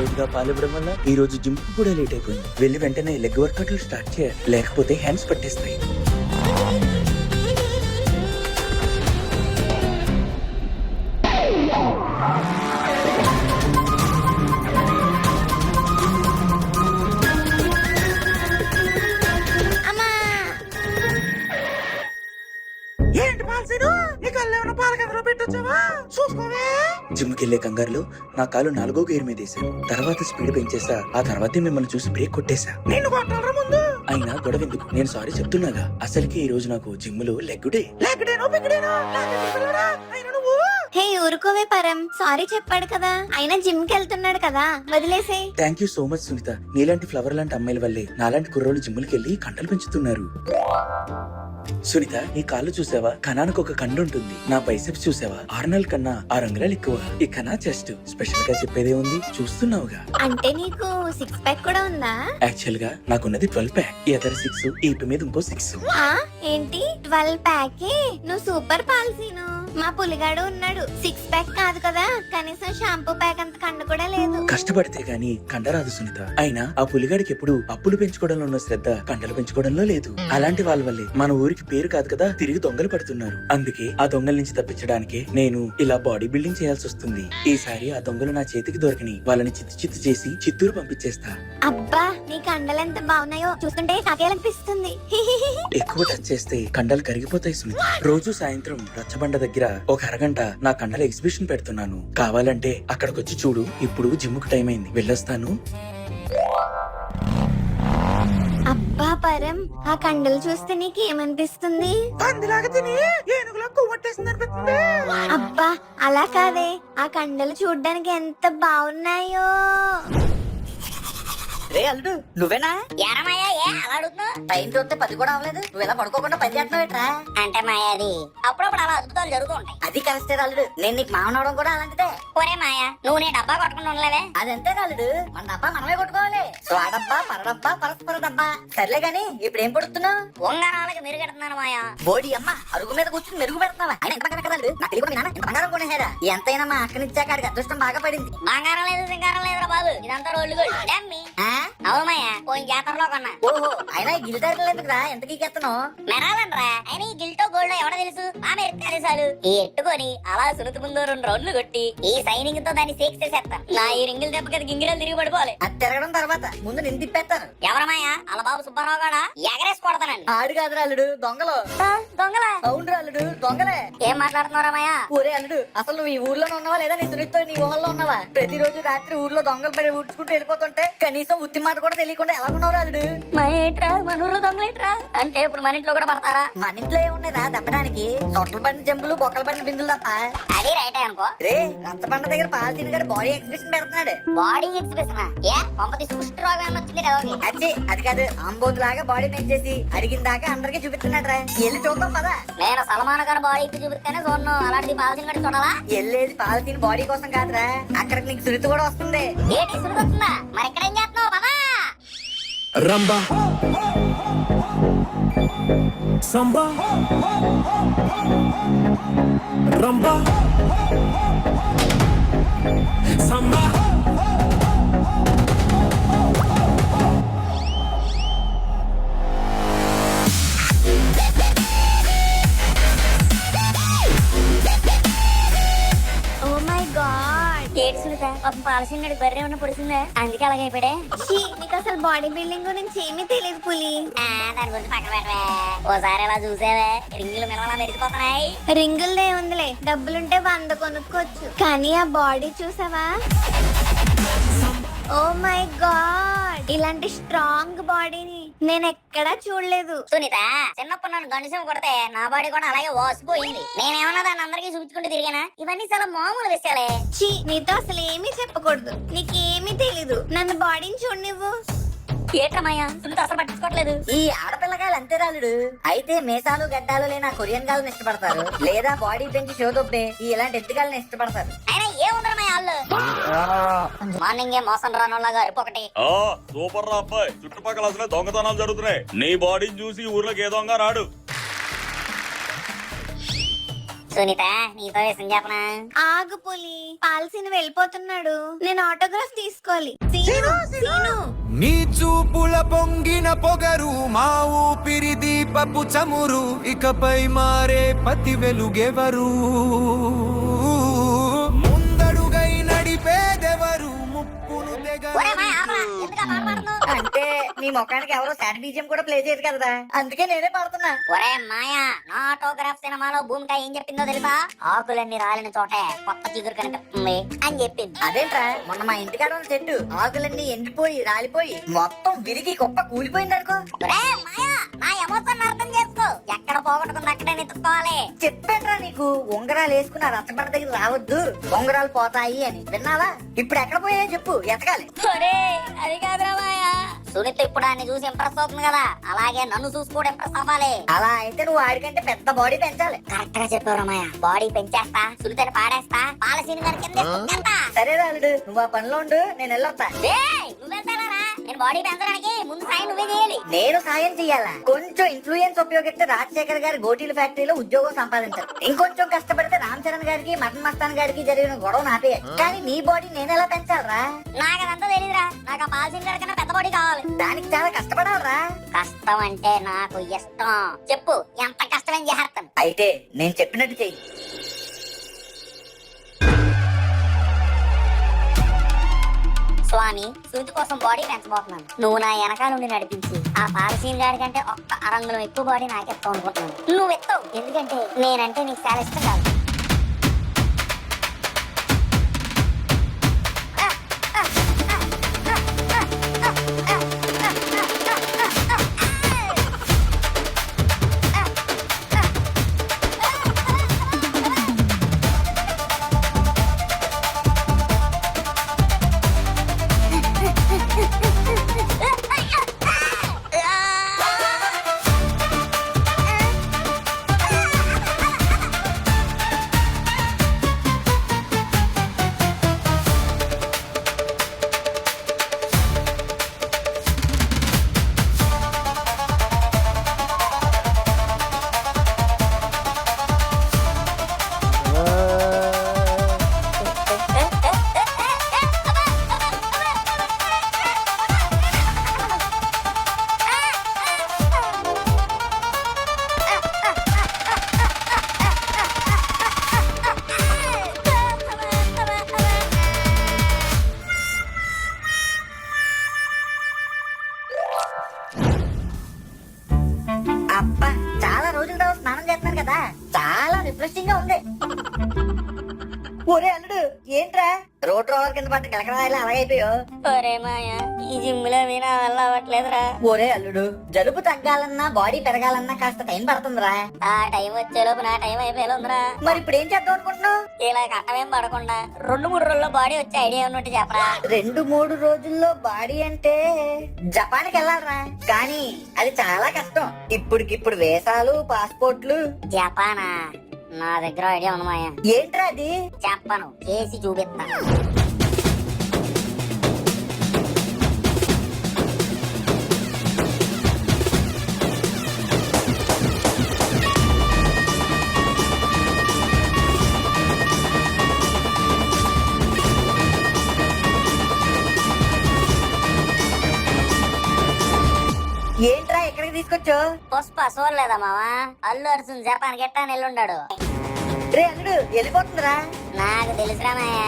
Late గా పాలివ్వడం వల్ల ఈ రోజు జిమ్ కూడా లేట్ అయిపోయింది. వెళ్ళి వెంటనే లెగ్ వర్కౌట్లు స్టార్ట్ చేయాలి, లేకపోతే హ్యాండ్స్ పట్టేస్తాయి. జిమ్ కెళ్లే కంగారులో నా కాలు 4వ గేర్ మీద వేసాను. తర్వాత స్పీడ్ పెంచేసా. ఆ తర్వాతే మిమ్మల్ని చూసి బ్రేక్ కొట్టేశా. అయినా గొడవ ఎందుకు, నేను సారీ చెప్తున్నాగా. అసలుకి ఈ రోజు నాకు జిమ్ లో లెగ్ డే. హే ఊరుకోవే పరం, సారీ చెప్పాడు కదా, అయినా జిమ్ కి వెళ్తున్నాడు కదా, వదిలేసే. Thank you so much Sunitha. నీలాంటి ఫ్లవర్ లాంటి అమ్మాయిల వల్లే నాలాంటి కుర్రోళ్ళు జిమ్ములకి వెళ్ళి కండలు పెంచుతున్నారు. సునీత, నీ కాళ్ళు చూసావా? కణానికి ఒక కండు ఉంటుంది. నా బైసెప్స్ చూసావా? 6 నెలల కన్నా 6 అంగుళాలు ఎక్కువ. ఇక నా చెస్ట్ స్పెషల్ గా చెప్పేదే ఉంది, చూస్తున్నావుగా. అంటే నీకు 6 ప్యాక్ కూడా ఉందా? యాక్చువల్ గా నాకున్నది 12 ప్యాక్. ఎదర్ 6, ఈపి మీద ఇంకో 6. ఏంటి 12 ప్యాక్? నువ్వు సూపర్ పాల్సీను. మా పులిగాడు ఉన్నాడు 6 ప్యాక్ కాదు కదా, కనీసం షాంపూ ప్యాక్ అంత కండ కూడా లేదు. కష్టపడితే గానీ కండ రాదు సునీత. అయినా ఆ పులిగాడికి ఎప్పుడు అప్పులు పెంచుకోవడంలో ఉన్న శ్రద్ధ కండలు పెంచుకోవడంలో లేదు. అలాంటి వాళ్ళ వల్లే మన ఊరికి పేరు కాదు కదా తిరిగి దొంగలు పడుతున్నారు. అందుకే ఆ దొంగల నుంచి తప్పించడానికే నేను ఇలా బాడీ బిల్డింగ్ చేయాల్సి వస్తుంది. ఈసారి ఆ దొంగలు నా చేతికి దొరికిని వాళ్ళని చిత్తు చేసి చిత్తూరు పంపించేస్తా. అబ్బా, నీ కండలు ఎంత బాగున్నాయో చూస్తుంటే నాకేలనిపిస్తుంది. ఎక్కువ టచ్ చేస్తే కండలు కరిగిపోతాయి సునీత. రోజు సాయంత్రం రచ్చబండ దగ్గర ఒక అరగంట నా కండల ఎగ్జిబిషన్ పెడుతున్నాను. కావాలంటే అక్కడికి వచ్చి చూడు. ఇప్పుడు జిమ్ కు టైం అయింది, వెళ్ళొస్తాను. అబ్బా పరం, ఆ కండలు చూస్తే నీకేమనిపిస్తుంది? అబ్బా అలా కాదే, ఆ కండలు చూడ్డానికి ఎంత బాగున్నాయో. రే అల్లుడు, నువ్వేనా? ఎరమయ్యా, ఏ అలా అడుగుతున్నావు? టైం చూస్తే 10 కూడా అవ్వలేదు, నువ్వు ఇలా పడుకోకుండా పని చేస్తున్నావేట్రా? అంటే మాయా, అది అప్పుడప్పుడు అలా అద్భుతాలు జరుగుతూ ఉంటాయి. అది కరెక్టే అల్లుడు, నేను నీకు మామనవడం కూడా అలాంటిదే. ఒరే మాయా, నువ్వు నీ డబ్బా కొట్టుకుని ఉండలేవే? అదంతే అల్లుడు, మన డబ్బా మనమే కొట్టుకోవాలి. స్వా డబ్బా, పరడబ్బా, పరస్పర డబ్బా. సర్లే గాని ఇప్పుడు ఏం పడుతున్నావు? ఉంగరాలకి మెరుగెడుతున్నాను మాయా. బోడి అమ్మ, అరుగు మీద కూర్చుని మెరుగు పెడుతున్నావా? ఆయన ఎంత బంగారం కదల్లుడు, నాకు తెలియదు. మీ నాన్న ఎంత బంగారం కొనేసారా? ఎంతైనా మా అక్కనిచ్చాక ఆడికి అదృష్టం బాగా పడింది. బంగారం లేదు, సింగారం లేదురా బాబు, ఇదంతా రోడ్లు గోల్డ్. అవును మాయా, పోయిన జాతరలో కొన్నా. ఓహో, అయినా ఈ గిల్దారులు ఎందుకురా ఎంత గీకెత్తనావు? మెరాలనరా, అయినా ఈ గిల్టో గోల్డ్ ఎవడో తెలుసు? ఆమె ఎత్తారు ఈ ఎట్టుకొని అలా సునుతు ముందు 2 రౌండ్లు కొట్టి ఈ సైనింగ్ తో దాన్ని షేక్ చేసేస్తాను. నా ఈ రింగిల్ దెబ్బ కదా గింగిరాలు తిరిగి పడిపోవాలి. అది తిరగడం తర్వాత ముందు నిన్ను తిప్పేస్తాను. ఎవరమాయా? అలా బాబు సుబ్బారావు కూడా ఎగరేసి కొడతానండి. ఆడు కాదురా అల్లుడు, దొంగలు. దొంగలా? అవును అల్లుడు, దొంగలే. ఏం మాట్లాడుతున్నారా మాయా? ఊరే అల్లుడు, అసలు నువ్వు ఈ ఊర్లో ఉన్నావా లేదా నీ సునీతో నీ ఊహల్లో ఉన్నావా? ప్రతిరోజు రాత్రి ఊర్లో దొంగలు పడి ఊడ్చుకుంటూ వెళ్ళిపోతుంటే కనీసం ఉత్తి మాట కూడా తెలియకుండా ఎలా ఉన్నావు అల్లుడు? మా ఏంట్రా, మన ఊర్లో దొంగలేట్రా? అంటే ఇప్పుడు మన ఇంట్లో కూడా పడతారా? మన ఇంట్లో ఏమున్నాయిరా దప్పడానికి? సొట్టలు పడిన జంబులు, బొక్కలు పడిన బిందులు తప్ప. అది రైటే అనుకో. రే, రచ్చబండ దగ్గర పాలతీని గారు బాడీ ఎగ్జిబిషన్ పెడుతున్నాడు. Body expression? ఏ పంపతి సృష్టి రోగం వచ్చింది కదా? అది కాదు, అంబోతు లాగా బాడీ పెంచేసి అడిగిన దాకా అందరికి చూపిస్తున్నాడు రా. వెళ్ళి చూద్దాం పదా. నేను సల్మాన్ ఖాన్ బాడీ ఇచ్చి చూపిస్తేనే చూడను, అలాంటిది పాలసీని కట్టి చూడాలా? వెళ్ళేది పాలతీని బాడీ కోసం కాదురా, అక్కడికి నీకు సునీత కూడా వస్తుంది. ఏంటి సునీత వస్తుందా? మరి ఇక్కడ ఏం చేస్తున్నావు పదా? Ramba Samba Ramba Samba oh my god, ఏంటి సునీత, పాపం పాలసీని గడి బర్రె ఉన్న పొడిసిందే, అందుకే అలాగైపోయాడే. నీకు అసలు బాడీ బిల్డింగ్ గురించి ఏమీ తెలియదు పులి. దాని గురించి పక్కన పెట్టవే. ఓసారి అలా చూసేవే, రింగులు మినవలా మెరిసిపోతున్నాయి. రింగులదే ఉందిలే, డబ్బులుంటే 100 కొనుక్కోవచ్చు. కానీ ఆ బాడీ చూసావా? ఓ మై గాడ్, ఇలాంటి స్ట్రాంగ్ బాడీని నేను ఎక్కడా చూడలేదు. సునీత, చిన్నప్పుడు నన్ను గండుసం కొడితే నా బాడీ కూడా అలాగే వాసిపోయింది. నేనేమన్నా దాన్ని అందరికీ చూపించుకుంటూ తిరిగానా? ఇవన్నీ చాలా మామూలు విషయాలే. ఛీ, నీతో అసలు ఏమీ చెప్పకూడదు, నీకేమీ తెలీదు. నన్ను బాడీని చూడనివ్వు. ఏటమయ్యా, సునీత అసలు పట్టించుకోవట్లేదు. ఈ ఆడపిల్లగాళ్ళు అంతే రాలుడు. అయితే మీసాలు గడ్డాలు లేని కొరియన్ గాళ్ళని ఇష్టపడతారు, లేదా బాడీ పెంచి షోదొబ్బే ఇలాంటి ఎత్తుగాళ్ళని ఇష్టపడతారు. అయినా ఏముందరమయ్య వాళ్ళు? మార్నింగ్ ఏ మోసం రానోళ్ళగా ఒకటి. సూపర్ రా అబ్బాయి, చుట్టుపక్కల అసలే దొంగతనాలు జరుగుతున్నాయి. నీ బాడీని చూసి ఊర్లోకి ఏ దొంగ రాడు. సునీత నీతో విషయం చెప్పనా? ఆగు పులి, పాలసీని వెళ్ళిపోతున్నాడు. నేను ఆటోగ్రాఫ్ తీసుకోవాలి. సీను, సీను. నీ చూపుల పొంగిన పొగరు మా ఊపిరి దీపపు చమురు ఇకపై మారే పతి వెలుగెవరు ముందడుగై నడిపేదెవరు ముప్పును ఒరే మాయ, ఆపరా. ఎందుకా పాట పాడుతున్నావ్? అంటే నీ ముఖానికి ఎవరో సాడ్ బీజియం కూడా ప్లే చేయరు కదా, అందుకే నేనే పాడుతున్నా. ఒరే మాయా, నా ఆటోగ్రాఫ్ సినిమాలో భూమిక ఏం చెప్పిందో తెలుసా? ఆకులన్నీ రాలిన చోటే కొత్త చిగురు కనిపిస్తుంది అని చెప్పింది. అదేంట్రా, మొన్న మా ఇంటికాడ ఉన్న చెట్టు ఆకులన్నీ ఎండిపోయి రాలిపోయి మొత్తం విరిగి కుప్ప కూలిపోయింది అనుకో. ఒరే మాయా, నా ఎమోషన్ అర్థం చేసుకో. ఎక్కడ పోగొట్టుకుంది అక్కడే నెత్తుకోవాలి. చెప్పానురా నీకు, ఉంగరాలు వేసుకున్న రచ్చబండ దగ్గర రావద్దు, ఉంగరాలు పోతాయి అని. విన్నావా? ఇప్పుడు ఎక్కడ పోయాయో చెప్పు, ఎతకాలి. ఒరే అది కాదురా మాయా, సునీత ఇప్పుడు ఆయన చూసి ఇంప్రెస్ అవుతుంది కదా, అలాగే నన్ను చూసి కూడా ఇంప్రెస్ అవ్వాలి. అలా అయితే నువ్వు ఆడికంటే పెద్ద బాడీ పెంచాలి. కరెక్ట్ గా చెప్పావు మాయా. బాడీ పెంచేస్తా, సునీతని పాడేస్తా, పాలసీని గారి కింద ఎత్తుకెళ్తా. సరే రాలుడు, నువ్వు ఆ పనిలో ఉండు, నేను వెళ్ళొస్తా. ఏయ్, నువ్వెళ్తారా? నేను బాడీ పెంచడానికి ముందు సాయం నువ్వే చేయాలి. నేను సాయం చెయ్యాలా? కొంచెం ఇన్ఫ్లుయెన్స్ ఉపయోగిస్తే రాజశేఖర్ గారి గోటీల ఫ్యాక్టరీలో ఉద్యోగం సంపాదించారు. ఇంకొంచెం కష్టపడితే రామ్ చరణ్ గారికి మటన్ మస్తాన్ గారికి జరిగిన గొడవ నాపేయాలి. కానీ నీ బాడీ నేను ఎలా పెంచాలరా? నాకు అదంతా తెలీదురా. నాకు ఆ పాలసీని గారి కన్నా పెద్ద బాడీ కావాలి. దానికి చాలా కష్టపడాలరా. కష్టం అంటే నాకు ఇష్టం. చెప్పు, ఎంత కష్టమేం చేస్తాను. అయితే నేను చెప్పినట్టు చెయ్యి. స్వామి, సునీత కోసం బాడీ పెంచబోతున్నాను. నువ్వు నా వెనకాల నుండి నడిపించి ఆ పాలసీన్ గాడి కంటే ఒక్క అరంగులం ఎక్కువ బాడీ నాకెత్తావు అనుకుంటున్నాను. నువ్వు ఎత్తావు, ఎందుకంటే నేనంటే నీకు చాలా ఇష్టం కాదు. అబ్బా, చాలా రోజుల తర్వాత స్నానం చేస్తున్నాను కదా, చాలా రిఫ్రెషింగ్ గా ఉంది. ఒరే అల్లుడు, ఏంట్రా రోడ్ రోవర్ కింద పట్ట గలకరాయిలా అలాగైపోయో? ఒరే మాయా, ఈ జిమ్ లో నా వల్ల అవ్వట్లేదురా. ఒరే అల్లుడు, జలుబు తగ్గాలన్నా బాడీ పెరగాలన్నా కాస్త టైం పడుతుందిరా. ఆ టైం వచ్చేలోపు నా టైం అయిపోయిందిరా. మరి ఇప్పుడు ఏం చేద్దాం అనుకుంటున్నావు? ఇలా కట్టమేం పడకుండా 2-3 రోజుల్లో బాడీ వచ్చే ఐడియా ఉన్నట్టు చెప్పరా. 2-3 రోజుల్లో బాడీ అంటే జపాన్కి వెళ్ళాలరా, కానీ అది చాలా కష్టం. ఇప్పటికిప్పుడు వేసాలు, పాస్పోర్ట్లు. జపానా? నా దగ్గర ఐడియా ఉంది మాయా. ఏంట్రా అది? చెప్పను, చేసి చూపిస్తా. ఏంట్రా ఎక్కడికి తీసుకొచ్చో? పుష్ప చూడలేదా మావా? అల్లు అర్జున్ జపాన్ గెట్టా నెల్లుండాడు. రే అల్లుడు, వెళ్ళిపోతుందిరా. నాకు తెలుసురా మాయా.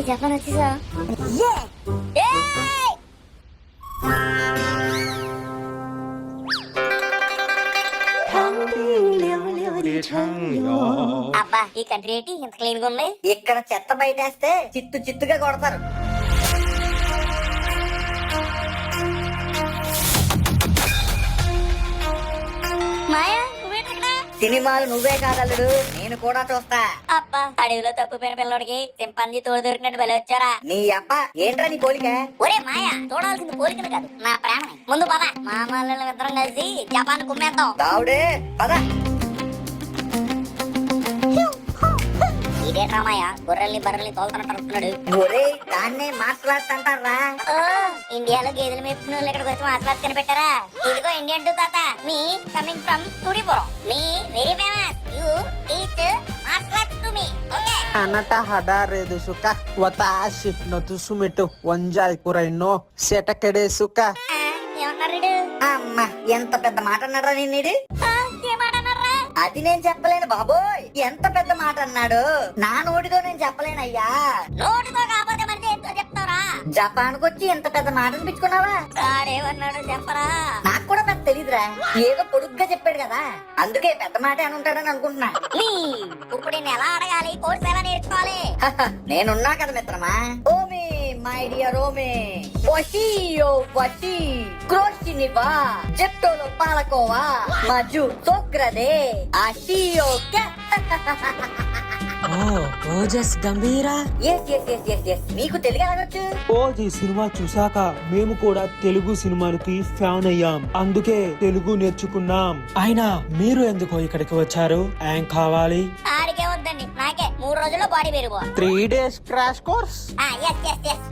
జపాన్ వచ్చేసా? అబ్బా, ఈ కంట్రీ ఏంటి ఇంత క్లీన్ గా ఉంది? ఇక్కడ చెత్త బయటేస్తే చిత్తు చిత్తుగా కొడతారు. మాయా, నువ్వేంటి ఇక్కడ? సినిమాలు నువ్వే కాదల్లుడు, నేను కూడా చూస్తా. అబ్బా అడవిలో తప్పిపోయిన పిల్లడికి చింపాంజీ తోడు దొరికినట్టు బలి వచ్చారా. నీ అప్ప ఏంట్రా నీ పోలిక? ఒరే మాయా, చూడాల్సింది పోలికను కాదు నా ప్రేమని. ముందు పద, మామూలు ఇద్దరం కలిసి జపాన్ కుమ్మేద్దాం. దావుడే పద. ఇదేట్రా మాయా, గొర్రెల్ని బర్రెల్ని తోలుతున్నట్టు అనుకున్నాడు. ఒరే దాన్నే మాట్లాడుతుంటారా? ఓ, ఇండియాలో గేదెలు మేపుకున్న వాళ్ళు ఇక్కడికి వచ్చి మాట్లాడి కనిపెట్టారా. ఇదిగో ఇండియన్ టు తాత, me coming from Tudipuram, me very famous. You teach మాట్లాడ్ to me. Okay Anata hadare de suka watashi no tusumeto wanjai kurai no setakede suka. ఏమన్నాడు? అమ్మ ఎంత పెద్ద మాట అన్నాడా నిన్నీడు? ఏమాటన్నారా? అది నేను చెప్పలేను బాబోయ్, ఎంత పెద్ద మాట అన్నాడు. నా నోటితో నేను చెప్పలేనయ్యా. నోటితో కాకపోతే మరి దేంతో చెప్తారా? జపాన్ వచ్చి ఎంత పెద్ద మాట అనిపించుకున్నావా? సాడేమన్నాడు చెప్పరా? నాకు కూడా పెద్ద తెలీదురా, ఏదో పొడుగ్గా చెప్పాడు కదా, అందుకే పెద్ద మాట అని ఉంటాడని అనుకుంటున్నా. నీ, ఇప్పుడు నేను ఎలా అడగాలి, కోర్స్ ఎలా నేర్చుకోవాలి? నేనున్నా కదా మిత్రమా. ఓమి మై డియర్ ఓమి, వషియో వషి క్రోషినివా జెప్టోలో పాలకోవా మజు సోక్రదే ఆషియో క. ఓజస్ గంభీరా. నీకు తెలుగు ఎలాగొచ్చు? ఓజీ సినిమా చూసాక మేము కూడా తెలుగు సినిమాలకి ఫ్యాన్ అయ్యాం, అందుకే తెలుగు నేర్చుకున్నాం. అయినా మీరు ఎందుకో ఇక్కడికి వచ్చారు? ఏం కావాలి? ఆడికే వద్దండి, నాకే 3 రోజుల్లో బాడీ పెరిగిపో. 3 days crash course.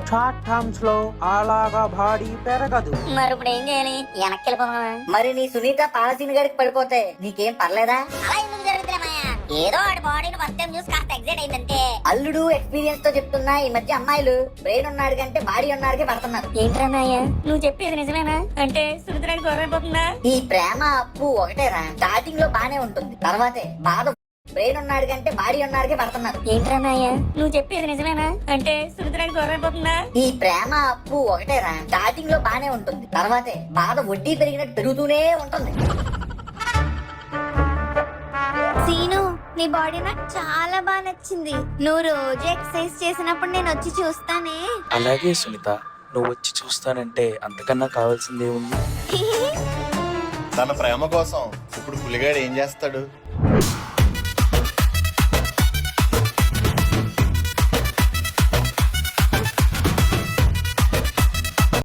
Short terms లో అలాగా బాడీ పెరగదు. మరి ఇప్పుడు ఏం చేయాలి? వెనక్కి వెళ్ళిపోమా? మరి నీ సునీత పాలసీని గారికి పడిపోతే నీకేం పర్లేదా? అలా ఎందుకు జరుగుతుంది మాయా? ఏదో ఆడి బాడీని ఫస్ట్ టైం చూసి కాస్త ఎగ్జైట్ అయిందంటే. అల్లుడు ఎక్స్పీరియన్స్ తో చెప్తున్నా, ఈ మధ్య అమ్మాయిలు బ్రెయిన్ ఉన్నాడు కంటే బాడీ ఉన్నాడికి పడుతున్నారు. ఏంట్రా మాయా, నువ్వు చెప్పేది నిజమేనా? అంటే సుమిత్రానికి గొర్రెపోతుందా? ఈ ప్రేమ అప్పు ఒకటేరా, స్టార్టింగ్ లో బానే ఉంటుంది, తర్వాతే బాధ. బ్రెయిన్ ఉన్నాడు కంటే బాడీ ఉన్నాడికి పడుతున్నారు. ఏంట్రా మాయా, నువ్వు చెప్పేది నిజమేనా? అంటే సుమిత్రానికి గొర్రెపోతుందా? ఈ ప్రేమ అప్పు ఒకటేరా, స్టార్టింగ్ లో బానే ఉంటుంది, తర్వాతే బాధ వడ్డీ పెరిగినట్టు పెరుగుతూనే ఉంటుంది. సీను, నీ బాడీ నాకు చాలా బాగా నచ్చింది. నువ్వు రోజు ఎక్సర్సైజ్ చేసినప్పుడు నేను వచ్చి చూస్తానే. అలాగే సునీత, నువ్వు వచ్చి చూస్తానంటే అంతకన్నా కావాల్సిందే ఉంది. తన ప్రేమ కోసం ఇప్పుడు పులిగాడు ఏం చేస్తాడు?